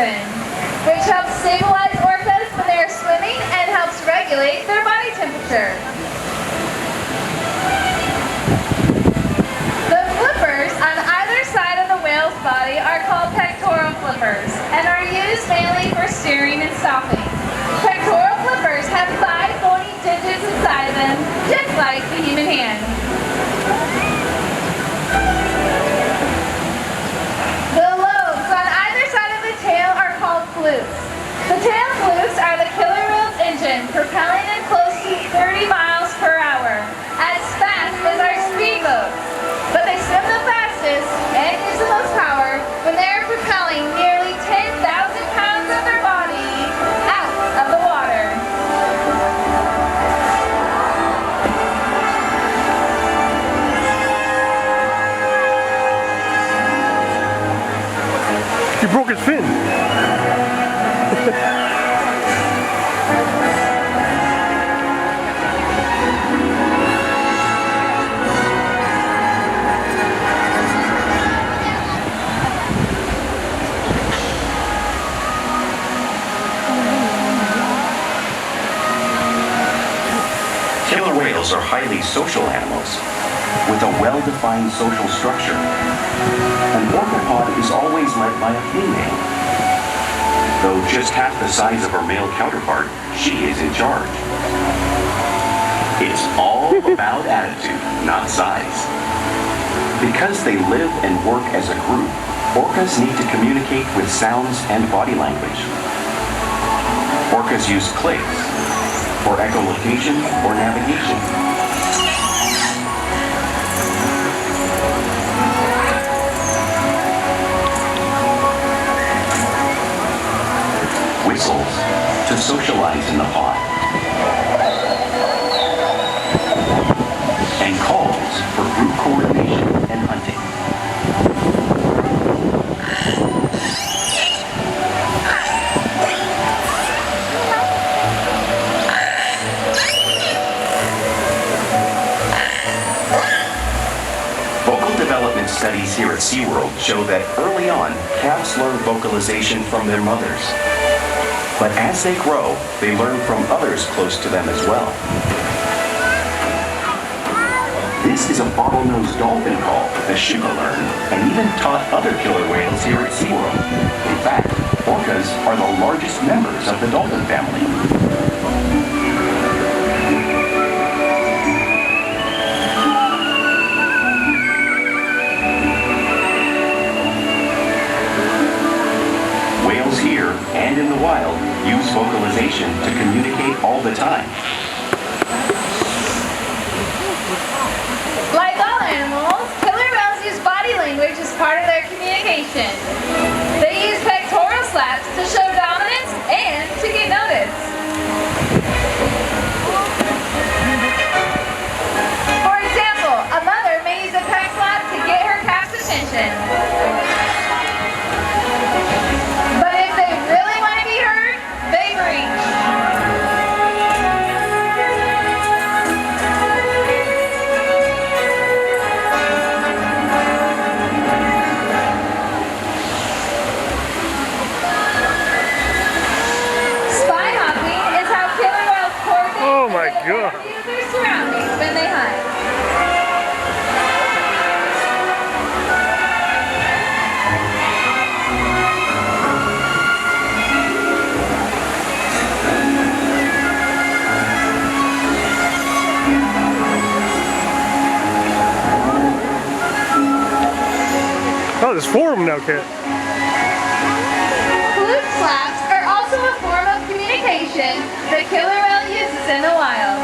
psilocybin, which helps stabilize orcas when they're swimming and helps regulate their body temperature. The flippers on either side of the whale's body are called pectoral flippers and are used mainly for steering and stopping. Pectoral flippers have 5 bony digits inside of them, just like the human hand. The lobes on either side of the tail are called flukes. The tail flukes are the killer whale's engine, propelling them close to 30 miles per hour, as fast as our speedboats. But they swim the fastest and use the most power when they're propelling nearly 10,000 pounds of their body out of the water. He broke his fin. Killer whales are highly social animals with a well-defined social structure. An orcapod is always led by a female. Though just half the size of her male counterpart, she is in charge. It's all about attitude, not size. Because they live and work as a group, orcas need to communicate with sounds and body language. Orcas use clicks for echolocation or navigation. Whistles to socialize in the pod. And calls for group coordination and hunting. Vocal development studies here at SeaWorld show that early on, calves learn vocalization from their mothers. But as they grow, they learn from others close to them as well. This is a bottlenose dolphin call that Shuka learned and even taught other killer whales here at SeaWorld. In fact, orcas are the largest members of the dolphin family. Whales here and in the wild use vocalization to communicate all the time. Like all animals, killer whales use body language as part of their communication. They use pectoral slaps to show dominance and to get noticed. For example, a mother may use a pec slap to get her calf's attention. But if they really want to be heard, they breach. Spy hopping is how killer whales coordinate Oh my God. with their surroundings when they hunt. Oh, there's 4 of them now, Kat. Flute slaps are also a form of communication the killer whale uses in the wild.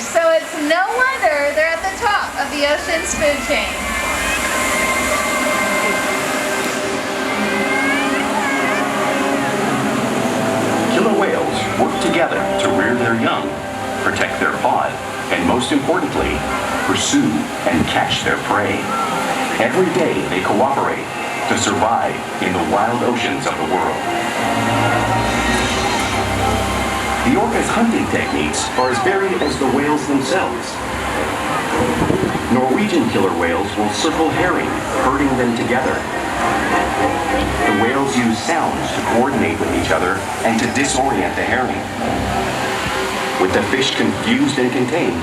So it's no wonder they're at the top of the ocean's food chain. together to rear their young, protect their pod, and most importantly, pursue and catch their prey. Every day they cooperate to survive in the wild oceans of the world. The orca's hunting techniques are as varied as the whales themselves. Norwegian killer whales will circle herring, herding them together. The whales use sounds to coordinate with each other and to disorient the herring. With the fish confused and contained,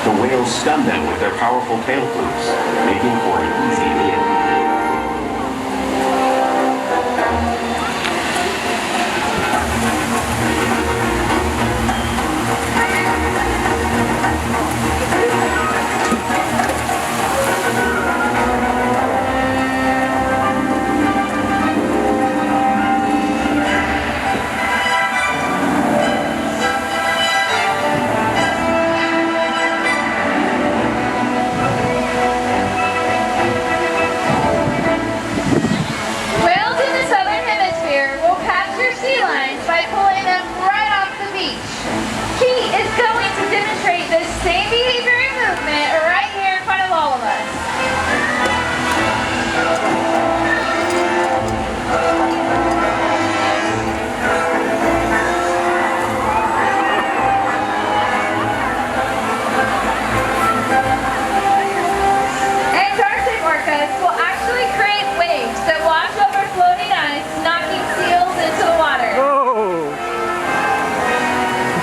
the whales stun them with their powerful tail flukes, making for an easy meal.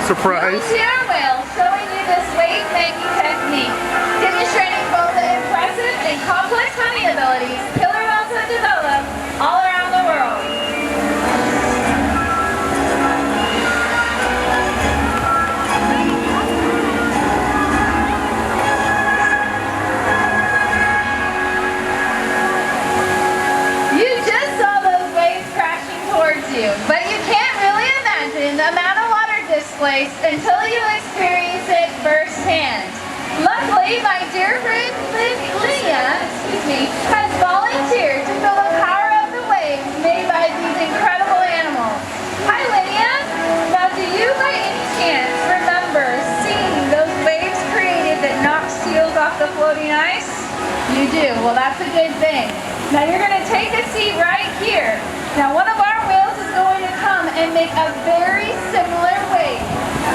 Surprise. Our whale showing you this wave-making technique, demonstrating both the impressive and complex hunting abilities killer whales have developed all around the world. You just saw those waves crashing towards you, but you can't really imagine the amount of displaced until you experience it firsthand. Luckily, my dear friend Lydia, has volunteered to feel the power of the waves made by these incredible animals. Hi Lydia! Now do you by any chance remember seeing those waves created that knock seals off the floating ice? You do. Well, that's a good thing. Now you're going to take a seat right here. Now one of our whales is going to come and make a very similar wave.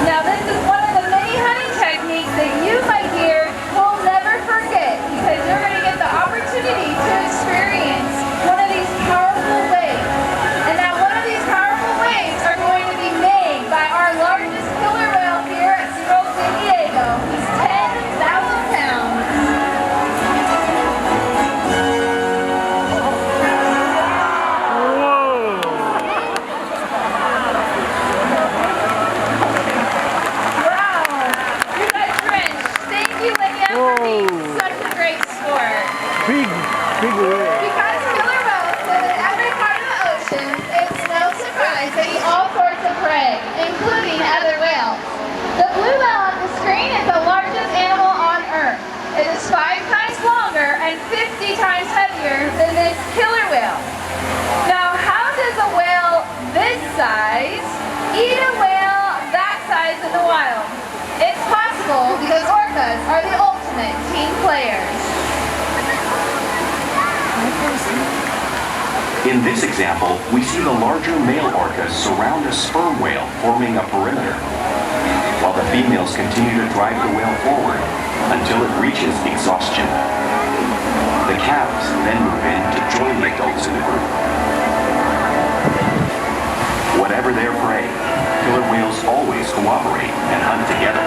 Now this is one of the many hunting techniques that you, my dear, will never forget because you're going to get the opportunity to experience one of these powerful waves. And now one of these powerful waves are going to be made by our largest killer whale here at SeaWorld San Diego. He's 10,000 pounds. Such a great sport. Big whale. Because killer whales live in every part of the ocean, it's no surprise they eat all sorts of prey, including other whales. The blue whale on the screen is the largest animal on Earth. It is 5 times longer and 50 times heavier than this killer whale. Now, how does a whale this size eat a whale that size in the wild? It's possible because orcas are the ultimate team players. In this example, we see the larger male orcas surround a sperm whale, forming a perimeter, while the females continue to drive the whale forward until it reaches exhaustion. The calves then move in to join the adults in the group. Whatever their prey, killer whales always cooperate and hunt together,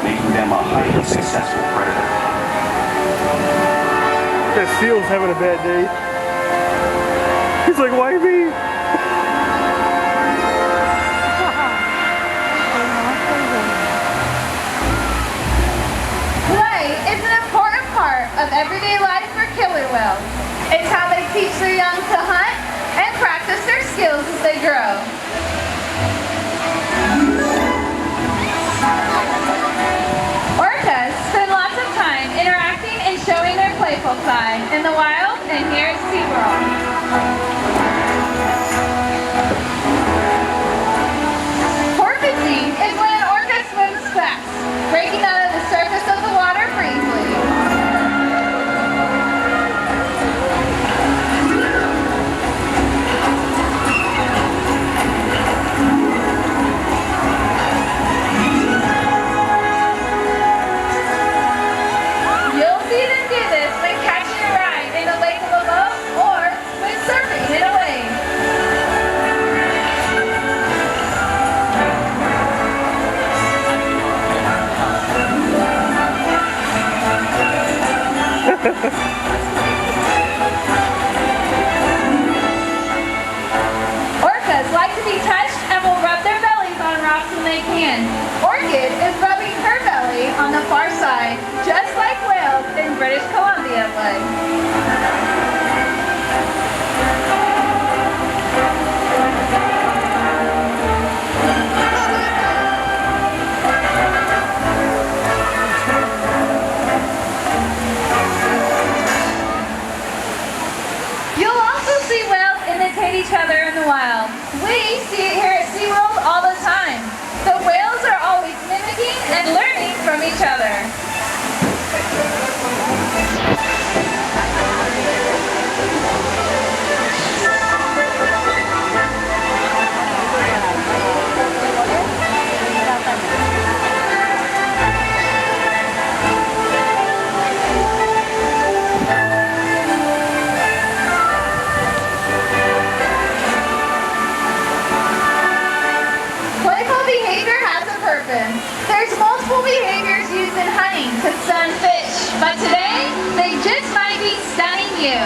making them a highly successful predator. That seal's having a bad day. He's like, why me? Play is an important part of everyday life for killer whales. It's how they teach their young to hunt and practice their skills as they grow. Orcas spend lots of time interacting and showing their playful side in the wild and here at SeaWorld. Porpoises breaking out of the surface of the water briefly. You'll see them do this when catching a ride in the lake of a boat or when surfing in a wave. Orcas like to be touched and will rub their bellies on rocks when they can. Orchid is rubbing her belly on the far side, just like whales in British Columbia would. You'll also see whales imitate each other in the wild. We see it here at SeaWorld all the time. The whales are always mimicking and learning from each other. Playful behavior has a purpose. There's multiple behaviors used in hunting to stun fish, but today they just might be stunning you.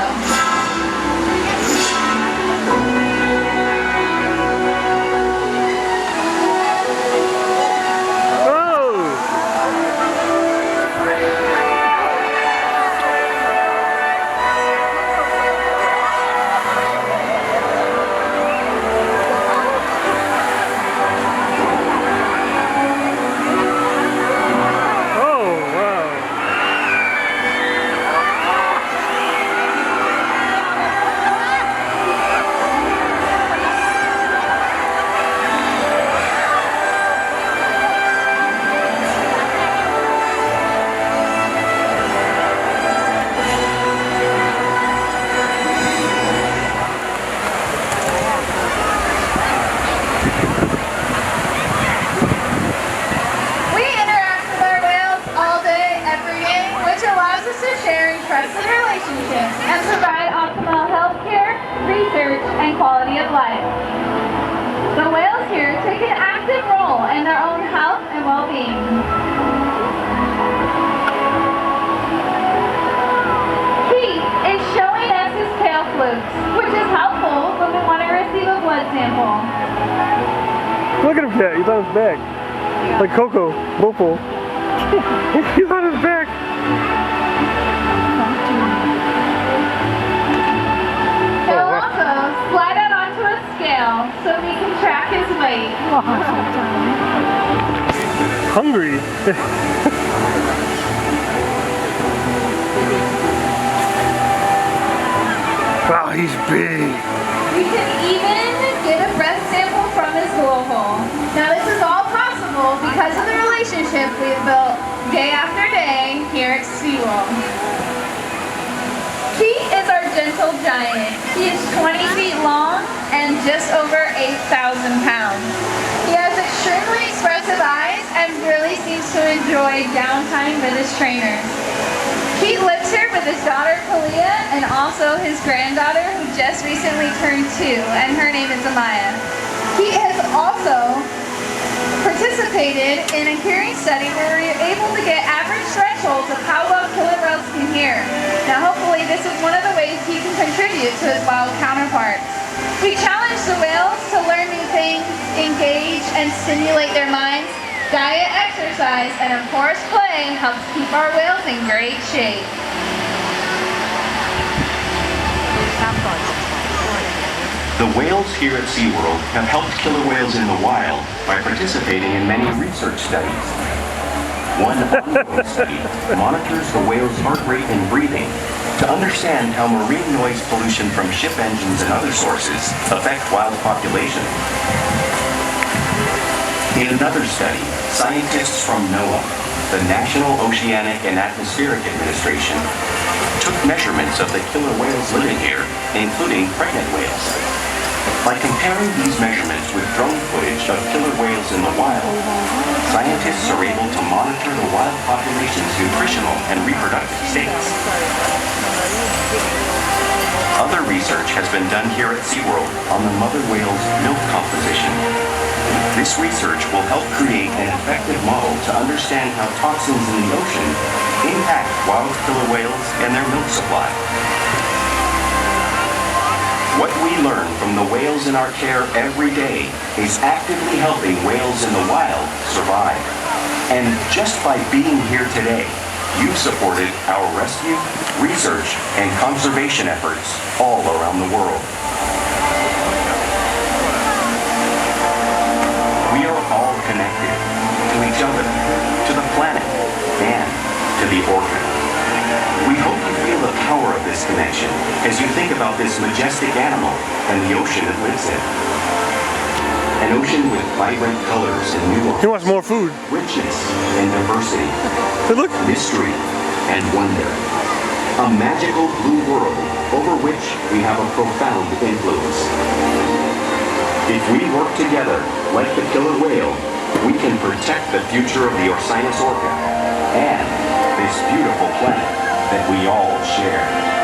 We interact with our whales all day, every day, which allows us to share and trusted relationships and provide optimal health care, research, and quality of life. The whales here take an active role in their own health and well-being. Keith is showing us his tail flukes, which is helpful when we want to receive a blood sample. Look at him, Cat. He's on his back. Like Coco. Mopo. He's on his back. He'll also slide out onto a scale so we can track his weight. Hungry. Wow, he's big. We can even get a breath sample from his blowhole. Now this is all possible because of the relationship we've built day after day here at SeaWorld. Keith is our gentle giant. He is 20 feet long and just over 8,000 pounds. He has extremely expressive eyes and really seems to enjoy downtime with his trainers. Keith lives here with his daughter Kalia and also his granddaughter who just recently turned 2, and her name is Amaya. He has also participated in a hearing study where we were able to get average thresholds of how well killer whales can hear. Now hopefully this is one of the ways he can contribute to his wild counterparts. We challenge the whales to learn new things, engage and stimulate their minds. Diet, exercise, and of course play helps keep our whales in great shape. The whales here at SeaWorld have helped killer whales in the wild by participating in many research studies. One ongoing study monitors the whale's heart rate and breathing to understand how marine noise pollution from ship engines and other sources affect wild populations. In another study, scientists from NOAA the National Oceanic and Atmospheric Administration took measurements of the killer whales living here, including pregnant whales. By comparing these measurements with drone footage of killer whales in the wild, scientists are able to monitor the wild population's nutritional and reproductive states. Other research has been done here at SeaWorld on the mother whale's milk composition. This research will help create an effective model to understand how toxins in the ocean impact wild killer whales and their milk supply. What we learn from the whales in our care every day is actively helping whales in the wild survive. And just by being here today, you've supported our rescue, research, and conservation efforts all around the world. We are all connected to each other, to the planet, and to the orca. We hope you feel the power of this connection as you think about this majestic animal and the ocean it lives in. An ocean with vibrant colors and nuance. He wants more food. Richness and diversity. Hey, look. Mystery and wonder. A magical blue world over which we have a profound influence. If we work together like the killer whale, we can protect the future of the Orcinus orca and this beautiful planet that we all share.